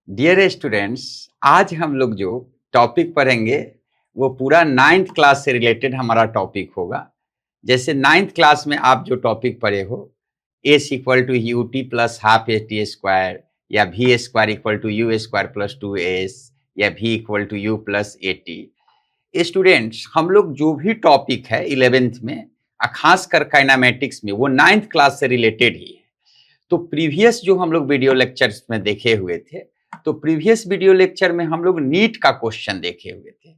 Dear students, आज हम लोग जो टॉपिक पढ़ेंगे वो पूरा 9th क्लास से रिलेटेड हमारा टॉपिक होगा। जैसे 9th क्लास में आप जो टॉपिक पढ़े हो, s equal to u t plus half a t square, या v square equal to u square plus 2s, या v equal to u plus a t. Students, हम लोग जो भी टॉपिक है 11th में, खासकर काइनामेटिक्स में, वो 9th क्लास से रिलेटेड ही है। तो प्रीवियस जो हम लोग वीडियो लेक्चर्स में देखे हुए थे, तो प्रीवियस वीडियो लेक्चर में हम लोग नीट का क्वेश्चन देखे हुए थे।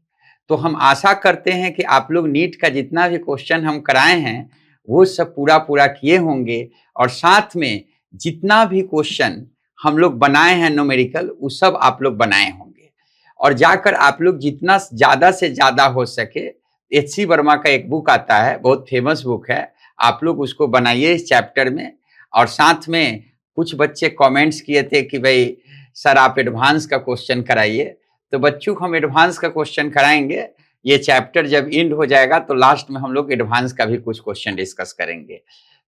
तो हम आशा करते हैं कि आप लोग नीट का जितना भी क्वेश्चन हम कराए हैं वो सब पूरा पूरा किए होंगे, और साथ में जितना भी क्वेश्चन हम लोग बनाए हैं न्यूमेरिकल, वो सब आप लोग बनाए होंगे। और जाकर आप लोग जितना ज़्यादा से ज़्यादा हो सके, एच.सी. वर्मा का एक बुक आता है, बहुत फेमस बुक है, आप लोग उसको बनाइए इस चैप्टर में। और साथ में कुछ बच्चे कमेंट्स किए थे कि भाई सर आप एडवांस का क्वेश्चन कराइए, तो बच्चों को हम एडवांस का क्वेश्चन कराएंगे। ये चैप्टर जब एंड हो जाएगा तो लास्ट में हम लोग एडवांस का भी कुछ क्वेश्चन डिस्कस करेंगे।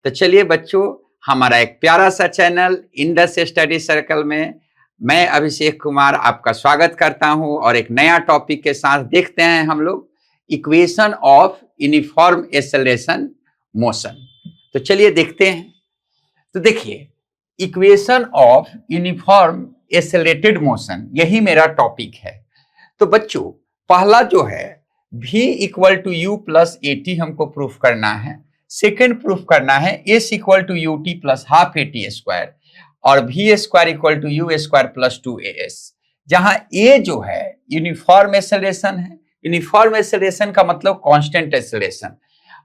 तो चलिए बच्चों, हमारा एक प्यारा सा चैनल इंडस स्टडी सर्कल में मैं अभिषेक कुमार आपका स्वागत करता हूं, और एक नया टॉपिक के साथ देखते हैं हम लोग equation of uniform acceleration motion. तो चलिए देखते हैं। तो देखिए, equation of uniform accelerated motion, यही मेरा टॉपिक है। तो बच्चों, पहला जो है v equal to u plus a t हमको प्रूफ करना है। सेकेंड प्रूफ करना है s equal to u t plus half a t square, और v square equal to u square plus 2as, जहां ए जो है यूनिफॉर्म एक्सेलरेशन है। यूनिफॉर्म एक्सेलरेशन का मतलब कांस्टेंट एक्सेलरेशन,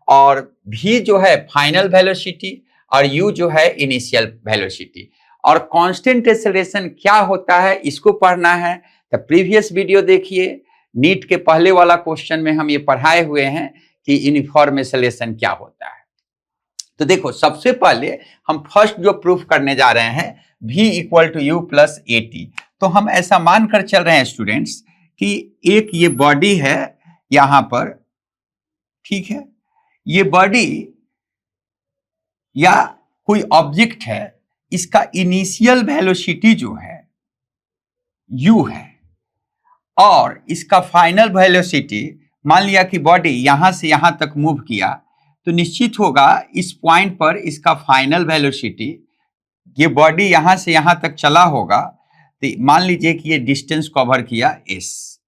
और v जो है फाइनल वेलोसिटी, और u जो है इनिशियल वेलोसिटी। और कांस्टेंट एक्सेलरेशन क्या होता है इसको पढ़ना है। तो प्रीवियस वीडियो देखिए, नीट के पहले वाला क्वेश्चन में हम ये पढ़ाए हुए हैं कि यूनिफॉर्म एक्सेलरेशन क्या होता है। तो देखो, सबसे पहले हम फर्स्ट जो प्रूफ करने जा रहे हैं v equal to u plus a t. तो हम ऐसा मानकर चल रहे हैं स्टूडेंट्स कि एक ये बॉडी है यहां पर, ठीक है, ये बॉडी या कोई ऑब्जेक्ट है, इसका इनिशियल वेलोसिटी जो है u है, और इसका फाइनल वेलोसिटी, मान लिया कि बॉडी यहां से यहां तक मूव किया, तो निश्चित होगा इस पॉइंट पर इसका फाइनल वेलोसिटी, ये बॉडी यहां से यहां तक चला होगा, तो मान लीजिए कि ये डिस्टेंस कवर किया s,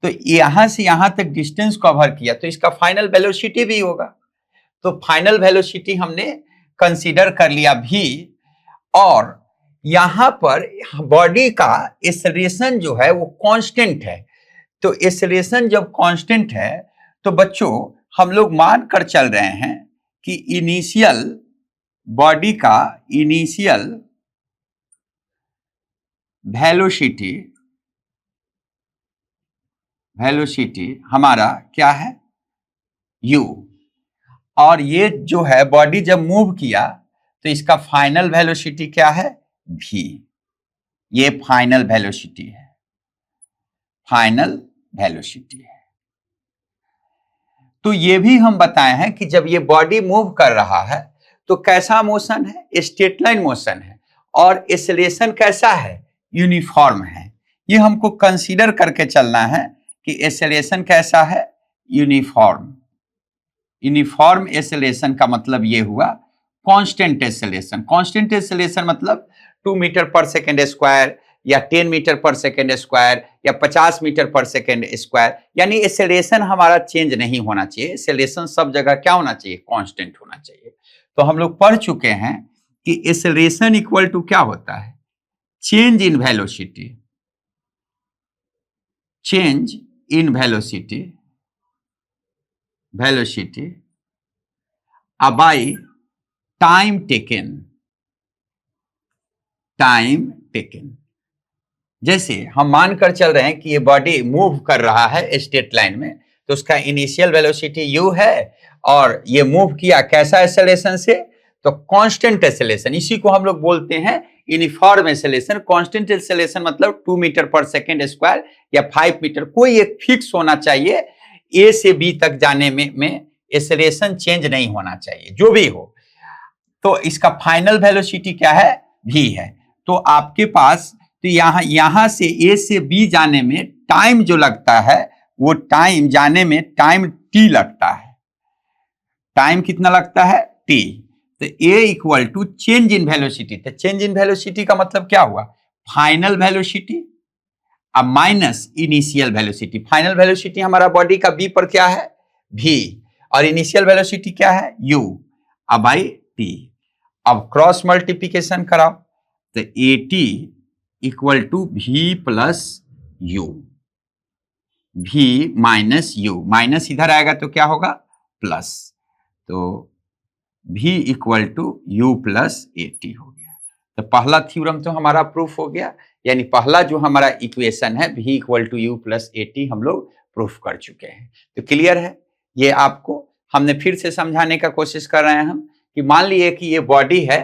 तो यहां से यहां तक डिस्टेंस कवर किया, तो इसका फाइनल वेलोसिटी भी होगा। तो फाइनल वेलोसिटी हमने कंसीडर कर लिया v, और यहां पर बॉडी का एक्सेलरेशन जो है वो कांस्टेंट है। तो एक्सेलरेशन जब कांस्टेंट है तो बच्चों हम लोग मान कर चल रहे हैं कि इनिशियल बॉडी का इनिशियल वेलोसिटी हमारा क्या है u, और ये जो है बॉडी जब मूव किया तो इसका फाइनल वेलोसिटी क्या है v। ये फाइनल वेलोसिटी है, फाइनल वेलोसिटी है। तो ये भी हम बताए हैं कि जब ये बॉडी मूव कर रहा है तो कैसा मोशन है, स्ट्रेट लाइन मोशन है, और एक्सेलरेशन कैसा है, यूनिफॉर्म है। ये हमको कंसीडर करके चलना है कि एक्सेलरेशन कैसा है, यूनिफॉर्म। यूनिफॉर्म एक्सेलरेशन का मतलब ये हुआ कांस्टेंट एक्सेलरेशन। कांस्टेंट एक्सेलरेशन मतलब 2 मीटर पर सेकेंड स्क्वायर, या 10 मीटर पर सेकेंड स्क्वायर, या 50 मीटर पर सेकेंड स्क्वायर, यानी एक्सेलरेशन हमारा चेंज नहीं होना चाहिए। एक्सेलरेशन सब जगह क्या होना चाहिए, कांस्टेंट होना चाहिए। तो हम लोग पढ़ चुके हैं कि एक्सेलरेशन इक्वल टू क्या होता है, change in velocity, change in velocity by time taken. जैसे हम मानकर चल रहे हैं कि ये बॉडी मूव कर रहा है स्ट्रेट लाइन में, तो उसका इनिशियल वेलोसिटी u है, और ये मूव किया कैसा एक्सेलरेशन से, तो कांस्टेंट एक्सेलरेशन। इसी को हम लोग बोलते हैं यूनिफॉर्म एक्सेलरेशन। कांस्टेंट एक्सेलरेशन मतलब 2 मीटर पर सेकेंड स्क्वायर या 5 मीटर, कोई एक फिक्स होना चाहिए। ए से बी तक जाने में एक्सेलरेशन चेंज नहीं होना चाहिए, जो भी हो। तो इसका फाइनल वेलोसिटी क्या है, v है। तो आपके पास तो यहां से ए से बी जाने में टाइम जो लगता है वो टाइम जाने में टाइम टी लगता है। टाइम कितना लगता है? टी। तो a equal to change in velocity. तो चेंज इन वेलोसिटी का मतलब क्या हुआ? फाइनल वेलोसिटी अब minus initial velocity. Final velocity हमारा बॉडी का बी पर क्या है? भी। और इनिशियल वेलोसिटी क्या है? यू। अब बाई टी। अब क्रॉस मल्टीप्लीकेशन कराओ तो a t equal to v plus u. V minus u, minus इधर आएगा तो क्या होगा? प्लस। तो v equal to u plus a t हो गया। तो पहला थ्योरम तो हमारा प्रूफ हो गया, यानी पहला जो हमारा इक्वेशन है v equal to u plus a t हम लोग प्रूफ कर चुके हैं। तो क्लियर है? ये आपको हमने फिर से समझाने का कोशिश कर रहे हैं हम कि मान लिए कि ये बॉडी है,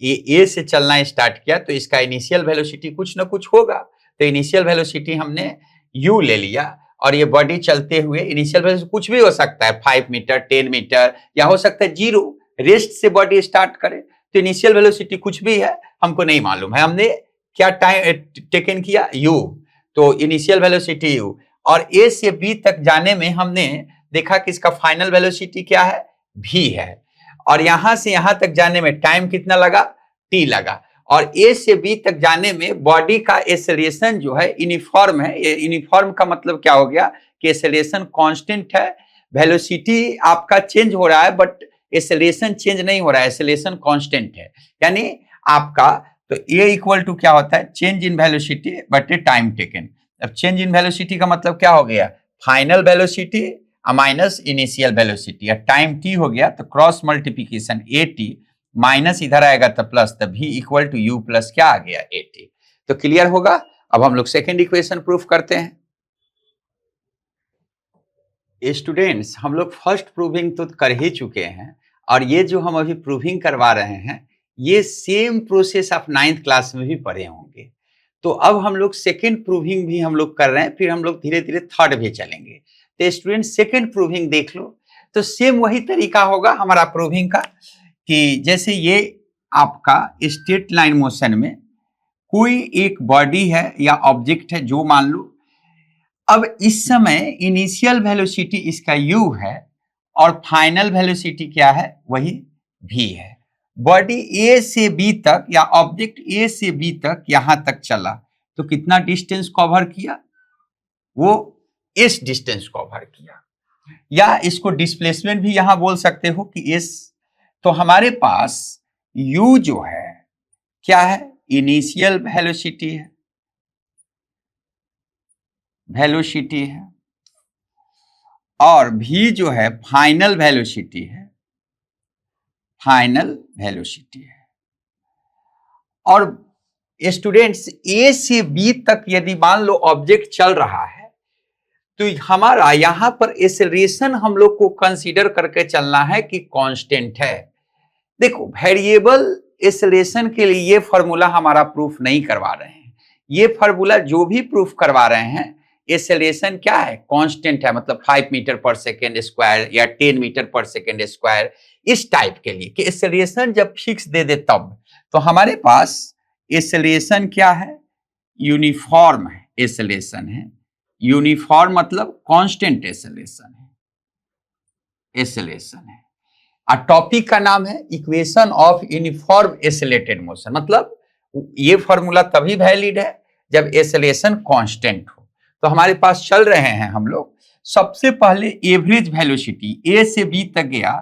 ये ए से चलना स्टार्ट किया तो इसका इनिशियल वेलोसिटी कुछ ना कुछ होगा। तो इनिशियल वेलोसिटी हमने यू ले लिया और ये बॉडी चलते हुए इनिशियल वेलोसिटी कुछ भी हो सकता है, 5 मीटर 10 मीटर या हो सकता है 0। रेस्ट से बॉडी स्टार्ट करे तो इनिशियल वेलोसिटी कुछ भी है, हमको नहीं मालूम है। हमने क्या टाइम टेकन किया? यू। तो इनिशियल वेलोसिटी यू। और ए से बी तक जाने में हमने देखा कि इसका फाइनल वेलोसिटी क्या है? भी है। और यहां से यहां तक जाने में टाइम कितना लगा? टी लगा। और ए से बी तक जाने में बॉडी का एक्सेलरेशन जो है यूनिफॉर्म है। यूनिफॉर्म का मतलब क्या हो गया कि एक्सेलरेशन कांस्टेंट है। वेलोसिटी आपका चेंज हो रहा है बट एक्सेलरेशन चेंज नहीं हो रहा है, एक्सेलरेशन कांस्टेंट है। यानी आपका तो ए इक्वल टू क्या होता है? Change in velocity but time taken. अब चेंज इन वेलोसिटी का मतलब क्या हो गया? Final velocity minus initial velocity, time T हो गया तो cross multiplication A T minus इधर आएगा तो प्लस, तब भी इक्वल टू यू प्लस क्या आ गया? A t. तो क्लियर होगा? अब हम लोग सेकेंड इक्वेशन प्रूफ करते हैं। स्टूडेंट्स, हम लोग फर्स्ट प्रूविंग तो कर ही चुके हैं और ये जो हम अभी प्रूविंग करवा रहे हैं ये सेम प्रोसेस आप 9th क्लास में भी पढ़े होंगे। तो अब हम लोग सेकेंड प्रूविंग भी हम लोग कर रहे हैं, फिर हम लोग धीरे धीरे थर्ड भी चलेंगे। तो स्टूडेंट सेकेंड प्रूविंग देख लो तो सेम वही तरीका होगा हमारा प्रूविंग का कि जैसे ये आपका स्ट्रेट लाइन मोशन में कोई एक बॉडी है या ऑब्जेक्ट है जो मान लो। अब इस समय इनिशियल वेलोसिटी इसका u है और फाइनल वेलोसिटी क्या है? वही v है। बॉडी a से b तक या ऑब्जेक्ट a से b तक यहां तक चला तो कितना डिस्टेंस कवर किया? वो s डिस्टेंस कवर किया, या इसको डिस्प्लेसमेंट भी यहां बोल सकते हो कि s। तो हमारे पास u जो है क्या है? इनिशियल वेलोसिटी है, वेलोसिटी है, और v जो है फाइनल वेलोसिटी है, फाइनल वेलोसिटी है। और स्टूडेंट्स a से b तक यदि मान लो ऑब्जेक्ट चल रहा है तो हमारा यहां पर एक्सेलरेशन हम लोग को कंसीडर करके चलना है कि कांस्टेंट है। देखो वेरिएबल एक्सेलरेशन के लिए ये फॉर्मूला हमारा प्रूफ नहीं करवा रहे हैं। ये फॉर्मूला जो भी प्रूफ करवा रहे हैं एक्सेलरेशन क्या है? कांस्टेंट है, मतलब 5 मीटर पर सेकेंड स्क्वायर या 10 मीटर पर सेकेंड स्क्वायर, इस टाइप के लिए कि एक्सेलरेशन जब फिक्स दे दे तब। तो हमारे पास एक्सेलरेशन क्या है? यूनिफॉर्म है, एक्सेलरेशन है। यूनिफॉर्म मतलब कांस्टेंट एक्सेलरेशन है, एक्सेलरेशन है। और टॉपिक का नाम है equation of uniform accelerated motion. मतलब ये फॉर्मूला तभी वैलिड है जब एक्सेलरेशन कांस्टेंट हो। तो हमारे पास चल रहे हैं हम लोग, सबसे पहले एवरेज वेलोसिटी ए से बी तक गया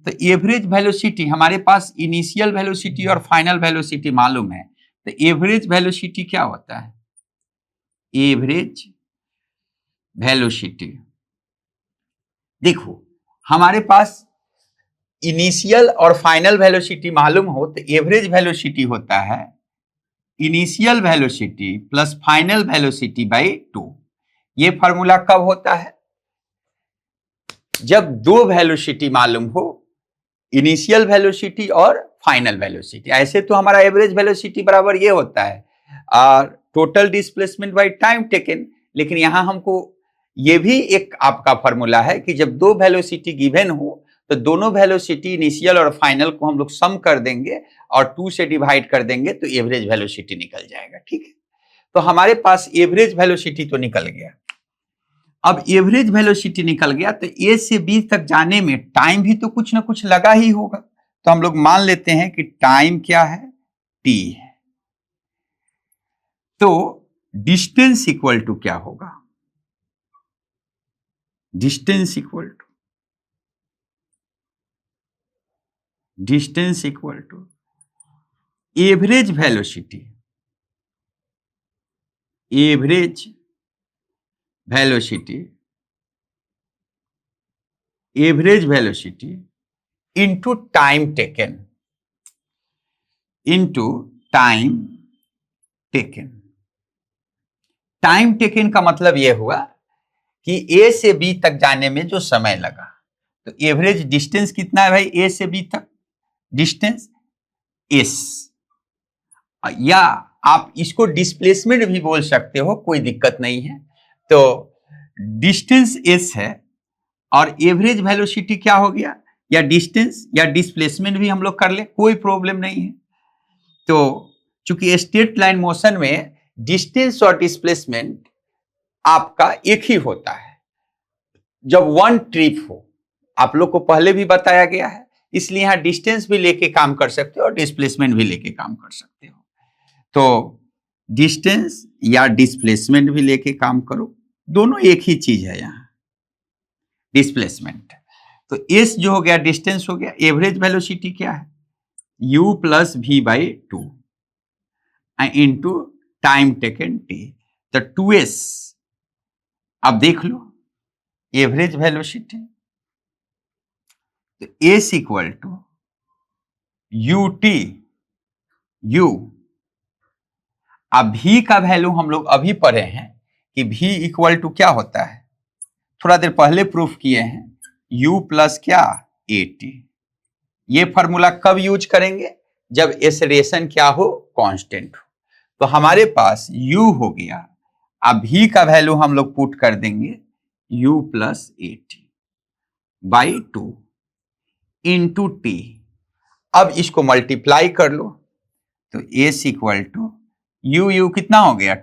तो एवरेज वेलोसिटी हमारे पास इनिशियल वेलोसिटी और फाइनल वेलोसिटी मालूम है। तो एवरेज वेलोसिटी क्या होता है? एवरेज वेलोसिटी देखो हमारे पास इनिशियल और फाइनल वेलोसिटी मालूम हो तो एवरेज वेलोसिटी होता है initial velocity plus final velocity by 2। ये फॉर्मूला कब होता है? जब दो वेलोसिटी मालूम हो, इनिशियल वेलोसिटी और फाइनल वेलोसिटी। ऐसे तो हमारा एवरेज वेलोसिटी बराबर ये होता है total displacement by time taken, लेकिन यहां हमको ये भी एक आपका फॉर्मूला है कि जब दो वेलोसिटी गिवन हो तो दोनों वेलोसिटी इनिशियल और फाइनल को हम लोग सम कर देंगे और 2 से डिवाइड कर देंगे तो एवरेज वेलोसिटी निकल जाएगा। ठीक है, तो हमारे पास एवरेज वेलोसिटी तो निकल गया। अब एवरेज वेलोसिटी निकल गया तो ए से बी तक जाने में टाइम भी तो कुछ ना कुछ लगा ही होगा। तो हम लोग मान लेते हैं कि टाइम क्या है, टी है। तो डिस्टेंस इक्वल टू क्या होगा, distance equal to average velocity, average velocity into time taken, time taken का मतलब यह हुआ कि ए से बी तक जाने में जो समय लगा। तो एवरेज डिस्टेंस कितना है भाई ए से बी तक, डिस्टेंस एस, या आप इसको डिस्प्लेसमेंट भी बोल सकते हो, कोई दिक्कत नहीं है। तो डिस्टेंस एस है और एवरेज वेलोसिटी क्या हो गया, या डिस्टेंस या डिस्प्लेसमेंट भी हम लोग कर ले, कोई प्रॉब्लम नहीं है। तो चूंकि स्ट्रेट लाइन मोशन में डिस्टेंस और डिस्प्लेसमेंट आपका एक ही होता है जब वन ट्रिप हो, आप लोग को पहले भी बताया गया है, इसलिए यहां डिस्टेंस भी लेके काम कर सकते हो और डिस्प्लेसमेंट भी लेके काम कर सकते हो। तो डिस्टेंस या डिस्प्लेसमेंट भी लेके काम करो, दोनों एक ही चीज है यहां, डिस्प्लेसमेंट। तो एस जो हो गया डिस्टेंस हो गया, एवरेज वेलोसिटी क्या है u plus v by two into time taken t, तो 2s। अब देख लो एवरेज वेलोसिटी, तो s equal to u t, u. अब v का वैल्यू हम लोग अभी पढ़े हैं कि v इक्वल टू क्या होता है, थोड़ा देर पहले प्रूफ किए हैं, u प्लस क्या ए टी। ये फॉर्मूला कब यूज करेंगे, जब एक्सेलरेशन क्या हो, कांस्टेंट हो। तो हमारे पास u हो गया, अब v का वैल्यू हम लोग पुट कर देंगे u plus a T by two into T. अब इसको मल्टीप्लाई कर लो, तो एस इक्वल टू यू कितना हो गया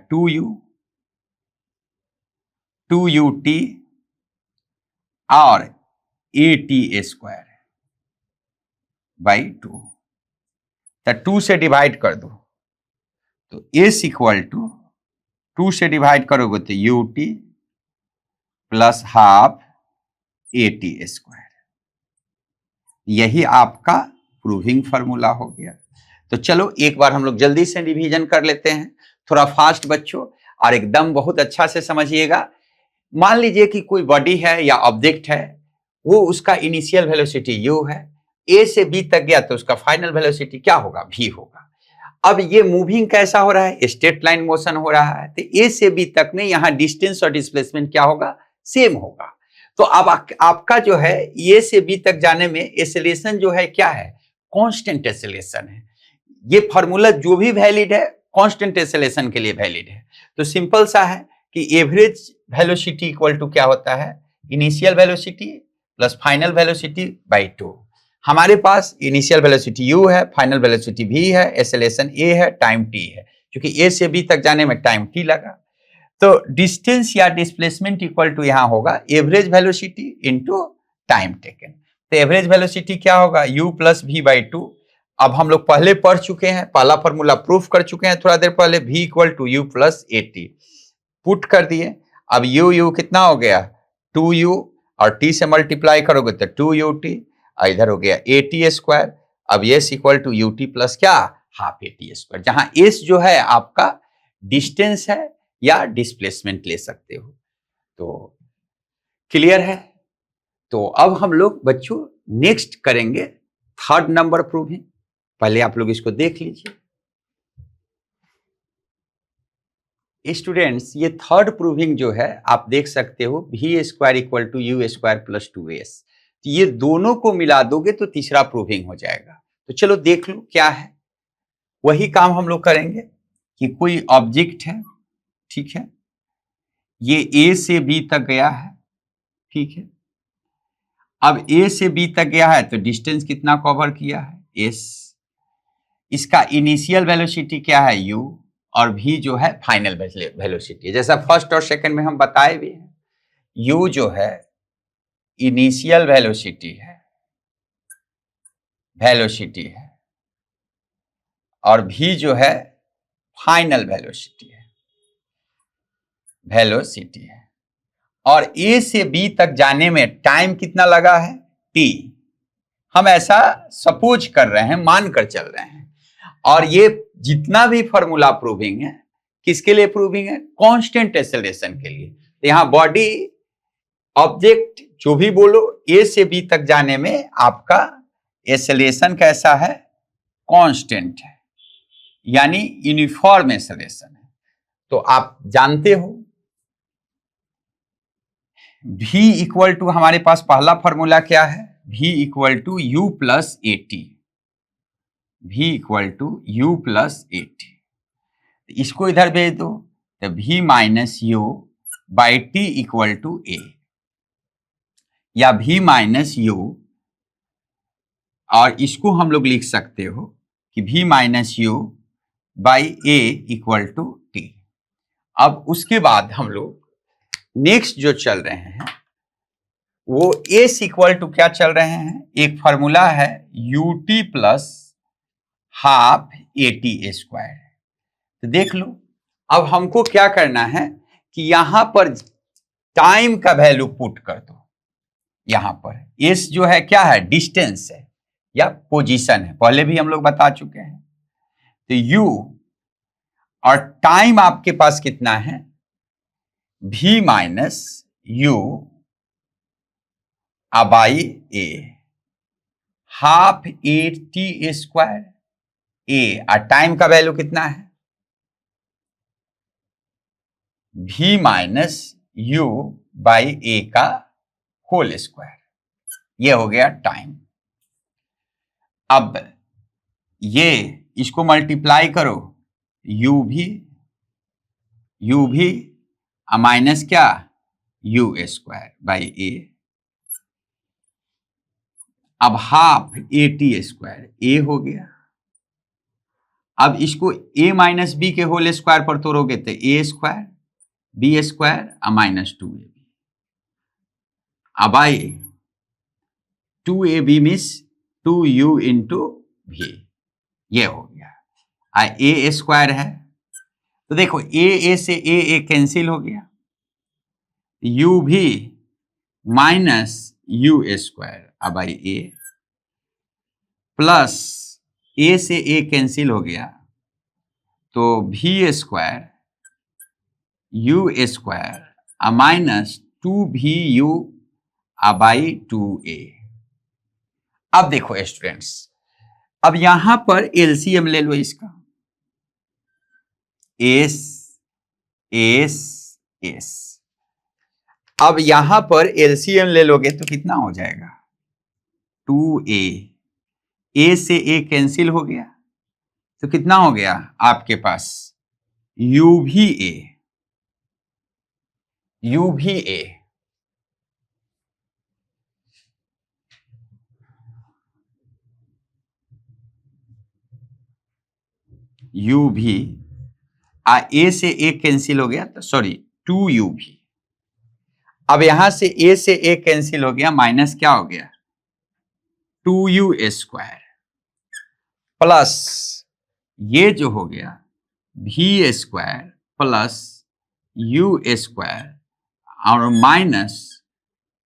2u टी और ए टी स्क्वायर बाई टू, तो 2 से डिवाइड कर दो, तो एस इक्वल टू 2 से डिवाइड करोगे तो you t plus half a t square. यही आपका प्रूविंग फार्मूला हो गया। तो चलो एक बार हम लोग जल्दी से रिवीजन कर लेते हैं, थोड़ा फास्ट बच्चों, और एकदम बहुत अच्छा से समझिएगा। मान लीजिए कि कोई बॉडी है या ऑब्जेक्ट है, वो उसका इनिशियल वेलोसिटी u है, a से b तक गया तो उसका फाइनल वेलोसिटी क्या होगा, v होगा। अब ये मूविंग कैसा हो रहा है, स्ट्रेट लाइन मोशन हो रहा है, तो a से b तक में यहाँ डिस्टेंस और डिस्प्लेसमेंट क्या होगा, सेम होगा। तो अब आपका जो है a से b तक जाने में एक्सेलरेशन जो है क्या है, कांस्टेंट एक्सेलरेशन है। ये फार्मूला जो भी वैलिड है कांस्टेंट एक्सेलरेशन के लिए वैलिड है। तो सिंपल सा है कि एवरेज वेलोसिटी इक्वल टू क्या होता है, initial velocity plus final velocity by two. हमारे पास इनिशियल वेलोसिटी u है, फाइनल वेलोसिटी v है, एक्सेलरेशन a है, टाइम t है, क्योंकि a से b तक जाने में टाइम t लगा। तो डिस्टेंस या डिस्प्लेसमेंट इक्वल टू यहां होगा average velocity into time taken. तो एवरेज वेलोसिटी क्या होगा, u plus v by two. अब हम लोग पहले पढ़ चुके हैं, पहला फॉर्मूला प्रूफ कर चुके हैं थोड़ा देर पहले, v equal to u plus a t put कर दिए। अब u कितना हो गया 2u, और t से मल्टीप्लाई करोगे तो 2ut, इधर हो गया ए टी स्क्वायर। अब s equal to u t plus क्या हाफ ए टी स्क्वायर, जहां s जो है आपका डिस्टेंस है या डिस्प्लेसमेंट ले सकते हो। तो क्लियर है। तो अब हम लोग बच्चों नेक्स्ट करेंगे थर्ड नंबर प्रूविंग। पहले आप लोग इसको देख लीजिए स्टूडेंट्स। ये थर्ड प्रूविंग जो है आप देख सकते हो, v square equal to u square plus 2s। तो ये दोनों को मिला दोगे तो तीसरा प्रूविंग हो जाएगा। तो चलो देख लो क्या है। वही काम हम लोग करेंगे कि कोई ऑब्जेक्ट है, ठीक है, ये a से b तक गया है, ठीक है। अब a से b तक गया है तो डिस्टेंस कितना कवर किया है, s। इसका इनिशियल वेलोसिटी क्या है u, और v जो है फाइनल वेलोसिटी है। जैसा फर्स्ट और सेकंड में हम बताए भी हैं, u जो है इनिशियल वेलोसिटी है और v जो है फाइनल वेलोसिटी है और a से b तक जाने में टाइम कितना लगा है, t। हम ऐसा सपोज कर रहे हैं, मान कर चल रहे हैं। और ये जितना भी फॉर्मूला प्रूविंग है, किसके लिए प्रूविंग है, कांस्टेंट एक्सेलरेशन के लिए। तो यहां बॉडी ऑब्जेक्ट जो भी बोलो, ए से बी तक जाने में आपका एक्सेलरेशन कैसा है, कांस्टेंट है, यानी यूनिफॉर्म एक्सेलरेशन है। तो आप जानते हो v इक्वल टू, हमारे पास पहला फॉर्मूला क्या है, v equal to u plus a t, v equal to u plus a t. इसको इधर भेज दो तो v minus u by t equal to a, या v माइनस यू, और इसको हम लोग लिख सकते हो कि v minus u by a equal to t. अब उसके बाद हम लोग नेक्स्ट जो चल रहे हैं वो एस इक्वल टू क्या चल रहे हैं, एक फॉर्मूला है you t plus half a t square. तो देख लो, अब हमको क्या करना है कि यहां पर टाइम का वैल्यू पुट कर दो। यहां पर एस जो है क्या है, डिस्टेंस है या पोजीशन है, पहले भी हम लोग बता चुके हैं। तो यू और टाइम आपके पास कितना है, v minus u by a, half a t square a, और टाइम का वैल्यू कितना है, v minus u by a का होल स्क्वायर। ये हो गया टाइम। अब ये इसको मल्टीप्लाई करो, u भी माइनस क्या, यू स्क्वायर बाई ए। अब half a t square a हो गया। अब इसको a माइनस बी के होल स्क्वायर पर तोड़ोगे तो a square b square minus 2ab। अब आई 2ab means 2u into v, ये हो गया। ए स्क्वायर है तो देखो ए से ए कैंसिल हो गया, u भी माइनस यू स्क्वायर अब आई ए, प्लस ए से ए कैंसिल हो गया तो v square u square minus 2vu by 2a। अब देखो स्टूडेंट्स, अब यहां पर एलसीएम ले लो इसका, एस एस एस। अब यहां पर एलसीएम ले लोगे तो कितना हो जाएगा, 2a, ए से ए कैंसिल हो गया तो कितना हो गया आपके पास, यू भी ए यू भी ए से ए कैंसिल हो गया तो सॉरी 2u भी। अब यहां से ए से ए कैंसिल हो गया, माइनस क्या हो गया 2u स्क्वायर, प्लस ये जो हो गया v square plus u square और माइनस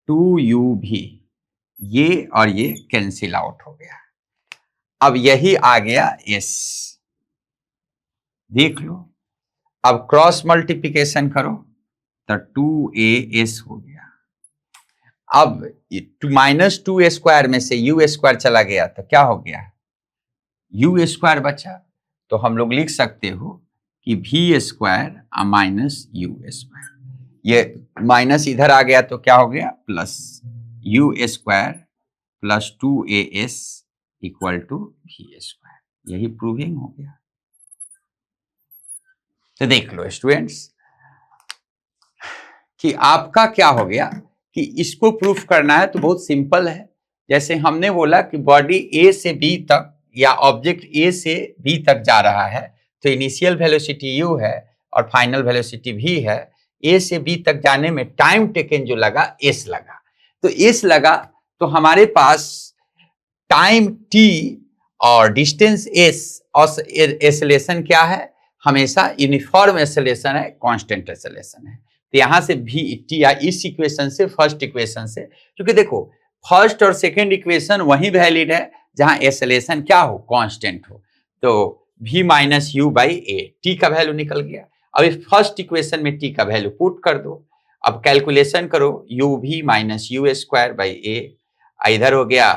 2u भी, ये और ये कैंसिल आउट हो गया। अब यही आ गया s, देख लो। अब क्रॉस मल्टीप्लिकेशन करो तो 2as हो गया। अब माइनस 2 स्क्वायर में से u स्क्वायर चला गया तो क्या हो गया, u स्क्वायर बचा। तो हम लोग लिख सकते हो कि v square minus u square, ये माइनस इधर आ गया तो क्या हो गया plus u square plus 2as equal to v square. यही प्रूविंग हो गया। तो देख लो स्टूडेंट्स कि आपका क्या हो गया कि इसको प्रूफ करना है तो बहुत सिंपल है। जैसे हमने बोला कि बॉडी ए से बी तक या ऑब्जेक्ट ए से बी तक जा रहा है तो इनिशियल वेलोसिटी u है और फाइनल वेलोसिटी v है। a से b तक जाने में टाइम टेकन जो लगा s लगा, तो s लगा तो हमारे पास टाइम t और डिस्टेंस s और एक्सेलरेशन क्या है, हमेशा यूनिफॉर्म एक्सेलरेशन है, कांस्टेंट एक्सेलरेशन है। तो यहां से v t या इस इक्वेशन से, फर्स्ट इक्वेशन से, क्योंकि देखो फर्स्ट और सेकंड इक्वेशन वही वैलिड है जहां एक्सेलरेशन क्या हो, कांस्टेंट हो। तो v minus u by a, t का वैल्यू निकल गया। अब इस फर्स्ट इक्वेशन में टी का वैल्यू पुट कर दो। अब कैलकुलेशन करो, u v minus u square by a, इधर हो गया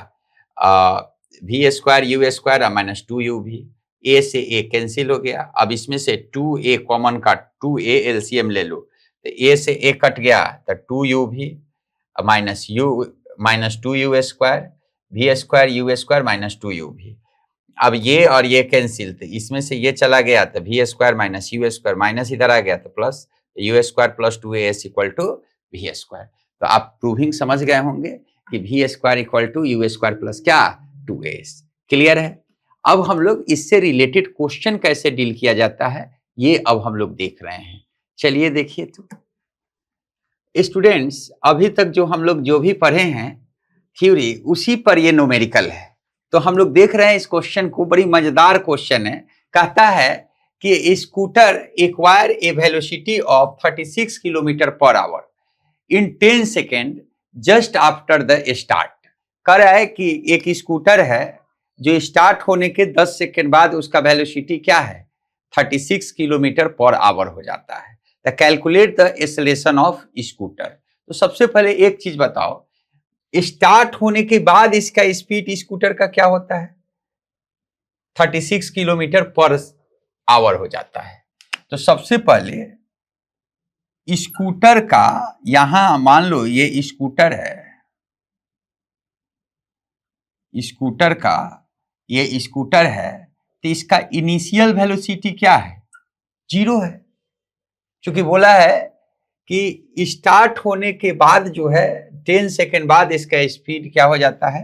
v square u square minus 2u v, a से ए कैंसिल हो गया। अब इसमें से 2a कॉमन का, 2a एलसीएम ले लो, तो a से a कट गया तो 2u v minus u minus 2u square, v square u square minus 2u v। अब ये और ये कैंसिल, तो इसमें से ये चला गया तो v square minus u square, minus इधर आ गया तो plus, u square plus 2as equal to v square. तो आप प्रूविंग समझ गए होंगे कि v square equal to u square plus क्या, 2as। क्लियर है? अब हम लोग इससे रिलेटेड क्वेश्चन कैसे डील किया जाता है ये अब हम लोग देख रहे हैं। चलिए देखिए, तो स्टूडेंट्स अभी तक जो हम लोग जो भी पढ़े हैं थ्योरी, उसी पर ये न्यूमेरिकल है। तो हम लोग देख रहे हैं इस क्वेश्चन को, बड़ी मजेदार क्वेश्चन है। कहता है कि scooter acquire a velocity of 36 kilometre per hour in 10 second just after the start. कह रहा है कि एक स्कूटर है जो स्टार्ट होने के 10 सेकेंड बाद उसका वेलोसिटी क्या है, 36 किलोमीटर पर आवर हो जाता है। तो calculate the acceleration of scooter. तो सबसे पहले एक चीज बताओ, स्टार्ट होने के बाद इसका स्पीड स्कूटर का क्या होता है, 36 किलोमीटर पर आवर हो जाता है। तो सबसे पहले स्कूटर का, यहां मान लो ये स्कूटर है, स्कूटर का ये स्कूटर है, तो इसका इनिशियल वेलोसिटी क्या है, 0 है। क्योंकि बोला है कि स्टार्ट होने के बाद जो है 10 सेकेंड बाद इसका स्पीड क्या हो जाता है,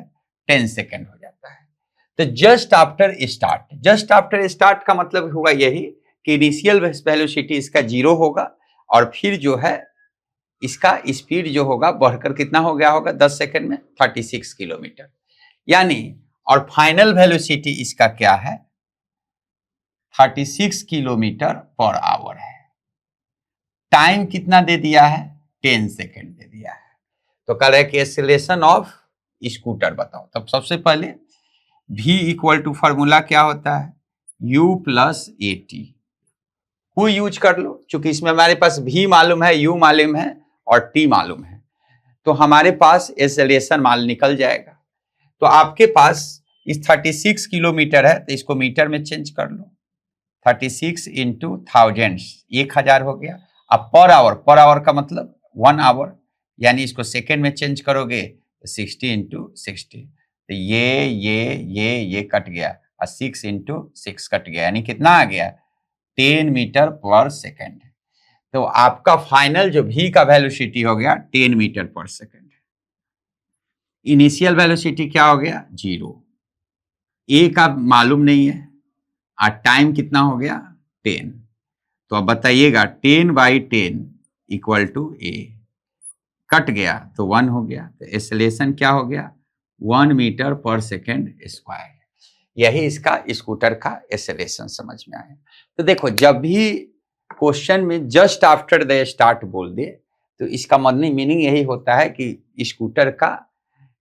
10 सेकेंड हो जाता है। तो just after start, just after start का मतलब होगा यही कि इनिशियल वेलोसिटी इसका 0 होगा और फिर जो है इसका स्पीड जो होगा बढ़कर कितना हो गया होगा 10 सेकेंड में, 36 किलोमीटर यानी। और फाइनल वेलोसिटी इसका क्या है, 36 किलोमीटर पर आवर है। टाइम कितना दे दिया है, 10 सेकेंड दे दिया है। तो कह रहे हैं कि एक्सेलरेशन ऑफ स्कूटर बताओ। तब सबसे पहले v इक्वल टू फॉर्मूला क्या होता है, u प्लस ए टी, को यूज कर लो। चूंकि इसमें हमारे पास v मालूम है, u मालूम है और t मालूम है, तो हमारे पास एक्सेलरेशन माल निकल जाएगा। तो आपके पास इस 36 किलोमीटर है तो इसको मीटर में चेंज कर लो, 36 इंटू थाउजेंड्स, 1000 हो गया। अब पर आवर का मतलब 1 आवर, यानी इसको सेकेंड में चेंज करोगे तो 60 इंटू 60, तो ये कट गया और 6 इंटू 6 कट गया, यानी कितना आ गया, 10 मीटर पर सेकेंड। तो आपका फाइनल जो v का वेलोसिटी हो गया 10 metre per second. Initial velocity क्या हो गया, 0, a का मालूम नहीं है और टाइम कितना हो गया, 10। तो अब बताइएगा 10/10 इक्वल टू a, कट गया तो 1 हो गया, तो एक्सेलरेशन क्या हो गया, 1 मीटर पर सेकेंड स्क्वायर। यही इसका स्कूटर का एक्सेलरेशन समझ में आया। तो देखो जब भी क्वेश्चन में जस्ट आफ्टर द स्टार्ट बोल दे तो इसका मीनिंग यही होता है कि स्कूटर का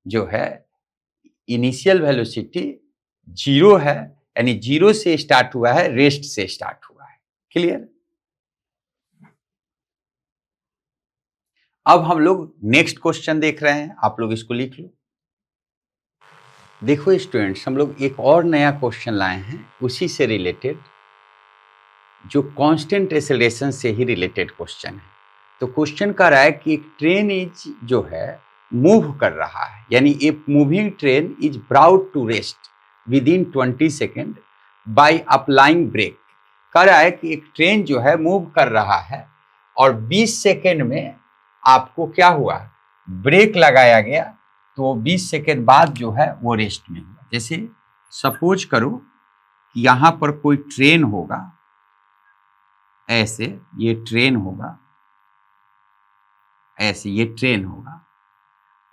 जो है इनिशियल वेलोसिटी 0 है, यानी 0 से स्टार्ट हुआ है, रेस्ट से स्टार्ट हुआ है। क्लियर? अब हम लोग नेक्स्ट क्वेश्चन देख रहे हैं, आप लोग इसको लिख लो। देखो स्टूडेंट्स, हम लोग एक और नया क्वेश्चन लाए हैं, उसी से रिलेटेड, जो कांस्टेंट एक्सेलरेशन से ही रिलेटेड क्वेश्चन है। तो क्वेश्चन कह रहा है कि एक ट्रेन इज जो है मूव कर रहा है, यानी a moving train is brought to rest within 20 second by applying brake. कह रहा है कि एक ट्रेन जो है मूव कर रहा है और 20 सेकेंड में आपको क्या हुआ, ब्रेक लगाया गया, तो 20 सेकेंड बाद जो है वो रेस्ट में हुआ। जैसे सपोज करो यहाँ पर कोई ट्रेन होगा ऐसे ये ट्रेन होगा, ऐसे ये ट्रेन होगा,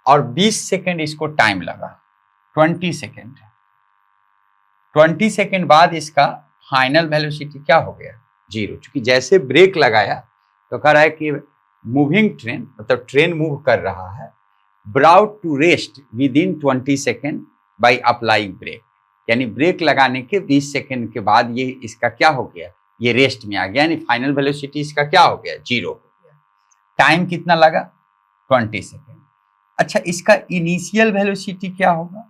और 20 सेकेंड इसको टाइम लगा, 20 सेकेंड। 20 सेकेंड बाद इसका फाइनल वेलोसिटी क्या हो गया, 0। क्योंकि जैसे ब्रेक लगाया तो कह रहा है कि मूविंग ट्रेन, मतलब ट्रेन मूव कर रहा है, brought to rest within 20 second by applying brake, यानी ब्रेक लगाने के 20 सेकेंड के बाद ये इसका क्या हो गया, ये रेस्ट में आ गया, यानी फाइनल वेलोसिटी इसका क्या हो गया, 0 हो गया। टाइम कितना लगा, 20 सेकेंड। अच्छा, इसका इनिशियल वेलोसिटी क्या होगा,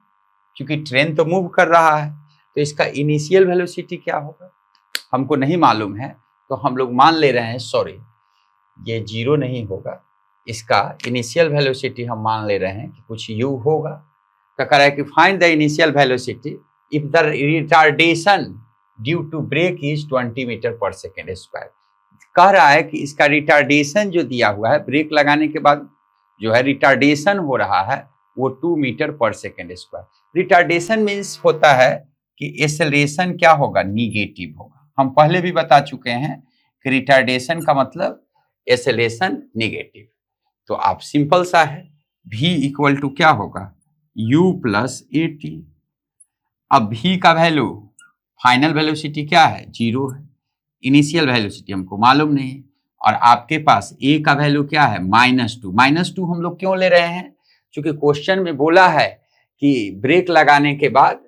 क्योंकि ट्रेन तो मूव कर रहा है, तो इसका इनिशियल वेलोसिटी क्या होगा हमको नहीं मालूम है, तो हम लोग मान ले रहे हैं, सॉरी ये 0 नहीं होगा, इसका इनिशियल वेलोसिटी हम मान ले रहे हैं कि कुछ u होगा। तो कह रहा है कि find the initial velocity if the retardation due to brake is 20 metre per second square. कह रहा है कि इसका रिटार्डेशन जो दिया हुआ है, ब्रेक लगाने के बाद जो है रिटार्डेशन हो रहा है वो 2 metre per second square. Retardation means होता है कि एक्सेलरेशन क्या होगा, निगेटिव होगा। हम पहले भी बता चुके हैं कि रिटार्डेशन का मतलब एक्सेलरेशन निगेटिव। तो आप सिंपल सा है, v इक्वल टू क्या होगा, u प्लस at। अब v का वैल्यू, फाइनल वेलोसिटी क्या है, 0 है, इनिशियल वेलोसिटी हमको मालूम नहीं है, और आपके पास a का वैल्यू क्या है, -2। -2 हम लोग क्यों ले रहे हैं, क्योंकि क्वेश्चन में बोला है कि ब्रेक लगाने के बाद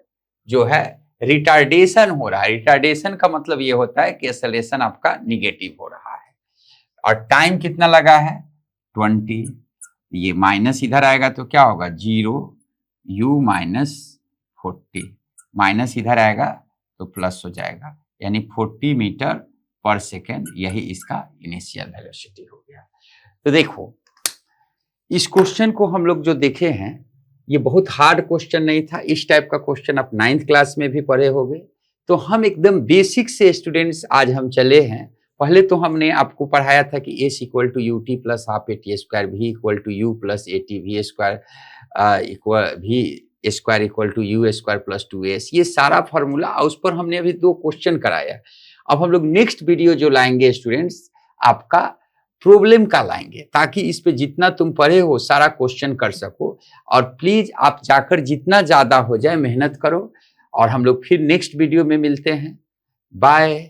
जो है रिटार्डेशन हो रहा है। रिटार्डेशन का मतलब ये होता है कि एक्सेलरेशन आपका निगेटिव हो रहा है। और टाइम कितना लगा है, 20। ये माइनस इधर आएगा तो क्या होगा, 0 u माइनस 40, माइनस इधर आएगा तो प्लस हो जाएगा, यानी 40 मीटर पर सेकेंड, यही इसका इनिशियल वेलोसिटी हो गया। तो देखो, इस क्वेश्चन को हम लोग जो देखे हैं, ये बहुत हार्ड क्वेश्चन नहीं था। इस टाइप का क्वेश्चन आप 9th क्लास में भी पढ़े होंगे। तो हम एकदम बेसिक से स्टूडेंट्स आज हम चले हैं। पहले तो हमने आपको पढ़ाया था कि s equal to u t plus half a t square, v equal to u plus a t v square v square equal to u square plus 2s, ये सारा फॉर्मूला, और उस पर हमने अभी 2 क्वेश्चन कराया। अब हम लोग नेक्स्ट वीडियो जो लाएंगे स्टूडेंट्स, आपका प्रॉब्लम का लाएंगे, ताकि इस पे जितना तुम पढ़े हो सारा क्वेश्चन कर सको। और प्लीज आप जाकर जितना ज्यादा हो जाए मेहनत करो, और हम लोग फिर नेक्स्ट वीडियो में मिलते हैं। बाय।